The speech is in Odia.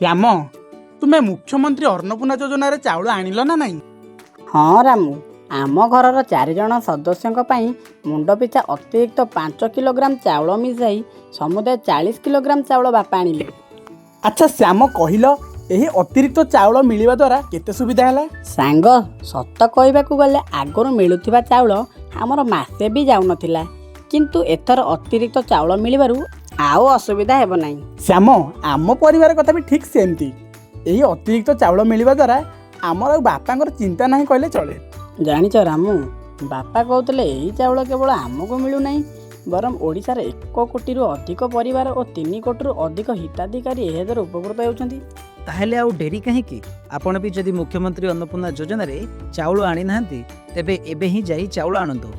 ଶ୍ୟାମ, ତୁମେ ମୁଖ୍ୟମନ୍ତ୍ରୀ ଅନ୍ନପୂର୍ଣ୍ଣା ଯୋଜନାରେ ଚାଉଳ ଆଣିଲ ନା ନାହିଁ? ହଁ ରାମୁ, ଆମ ଘରର 4 ଜଣ ସଦସ୍ୟଙ୍କ ପାଇଁ ମୁଣ୍ଡ ପିଛା ଅତିରିକ୍ତ 5 କିଲୋଗ୍ରାମ ଚାଉଳ ମିଶାଇ ସମୁଦାୟ 40 କିଲୋଗ୍ରାମ ଚାଉଳ ବାପା ଆଣିଲେ। ଆଚ୍ଛା ଶ୍ୟାମ, କହିଲ ଏହି ଅତିରିକ୍ତ ଚାଉଳ ମିଳିବା ଦ୍ୱାରା କେତେ ସୁବିଧା ହେଲା? ସାଙ୍ଗ, ସତ କହିବାକୁ ଗଲେ ଆଗରୁ ମିଳୁଥିବା ଚାଉଳ ଆମର ମାସେ ବି ଯାଉନଥିଲା, କିନ୍ତୁ ଏଥର ଅତିରିକ୍ତ ଚାଉଳ ମିଳିବାରୁ ଆଉ ଅସୁବିଧା ହେବ ନାହିଁ। ଶ୍ୟାମ, ଆମ ପରିବାର କଥା ବି ଠିକ୍ ସେମିତି। ଏହି ଅତିରିକ୍ତ ଚାଉଳ ମିଳିବା ଦ୍ୱାରା ଆମର ଆଉ ବାପାଙ୍କର ଚିନ୍ତା ନାହିଁ କହିଲେ ଚଳେ। ଜାଣିଛ ରାମୁ, ବାପା କହୁଥିଲେ ଏହି ଚାଉଳ କେବଳ ଆମକୁ ମିଳୁନାହିଁ, ବରଂ ଓଡ଼ିଶାର 1 କୋଟିରୁ ଅଧିକ ପରିବାର ଓ 3 କୋଟିରୁ ଅଧିକ ହିତାଧିକାରୀ ଏହାଦ୍ୱାରା ଉପକୃତ ହେଉଛନ୍ତି। ତାହେଲେ ଆଉ ଡେରି କାହିଁକି? ଆପଣ ବି ଯଦି ମୁଖ୍ୟମନ୍ତ୍ରୀ ଅନ୍ନପୂର୍ଣ୍ଣା ଯୋଜନାରେ ଚାଉଳ ଆଣିନାହାନ୍ତି, ତେବେ ଏବେ ହିଁ ଯାଇ ଚାଉଳ ଆଣନ୍ତୁ।